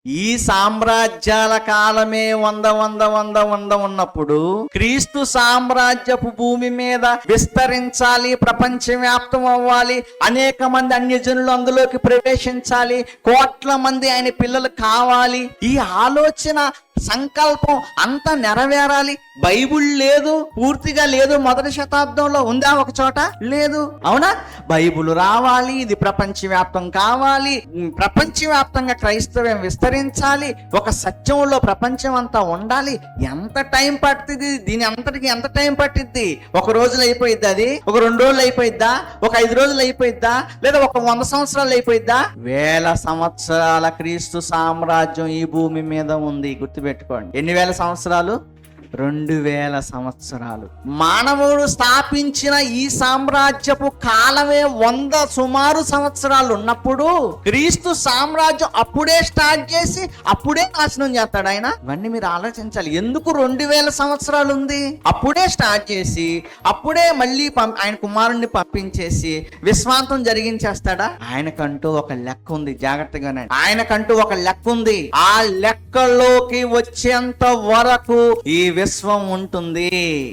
ఈ సామ్రాజ్యాల కాలమే వంద ఉన్నప్పుడు క్రీస్తు సామ్రాజ్యపు భూమి మీద విస్తరించాలి, ప్రపంచవ్యాప్తం అవ్వాలి, అనేక మంది అన్యజనులు అందులోకి ప్రవేశించాలి, కోట్ల మంది ఆయన పిల్లలు కావాలి. ఈ ఆలోచన సంకల్పం అంతా నెరవేరాలి. బైబుల్ లేదు, పూర్తిగా లేదు. మొదటి శతాబ్దంలో ఉందా ఒక చోట? లేదు. అవునా? బైబుల్ రావాలి, ఇది ప్రపంచవ్యాప్తం కావాలి, ప్రపంచవ్యాప్తంగా క్రైస్తవ్యం విస్తరించాలి, ఒక సత్యంలో ప్రపంచం అంతా ఉండాలి. ఎంత టైం పడుతుంది? దీని అంతటికి ఎంత టైం పట్టిద్ది? ఒక రోజులు అయిపోయిద్దా? అది ఒక 2 రోజులు అయిపోయిద్దా? ఒక 5 రోజులు అయిపోయిద్దా? లేదా ఒక 100 సంవత్సరాలు అయిపోయిద్దా? 1000 సంవత్సరాల క్రీస్తు సామ్రాజ్యం ఈ భూమి మీద ఉంది. గుర్తుపెట్టుకోండి. ఎన్ని వేల సంవత్సరాలు? 2000 సంవత్సరాలు. మానవుడు స్థాపించిన ఈ సామ్రాజ్యపు కాలమే 100 సుమారు సంవత్సరాలు ఉన్నప్పుడు క్రీస్తు సామ్రాజ్యం అప్పుడే స్టార్ట్ చేసి అప్పుడే నాశనం చేస్తాడు ఆయన. ఇవన్నీ మీరు ఆలోచించాలి. ఎందుకు 2000 సంవత్సరాలు ఉంది? అప్పుడే స్టార్ట్ చేసి అప్పుడే మళ్ళీ ఆయన కుమారుణ్ణి పంపించేసి విశ్వాంతం జరిగించేస్తాడా? ఆయనకంటూ ఒక లెక్క ఉంది. జాగ్రత్తగానే, ఆయనకంటూ ఒక లెక్క ఉంది. ఆ లెక్కలోకి వచ్చేంత వరకు ఈ విశ్వం ఉంటుంది.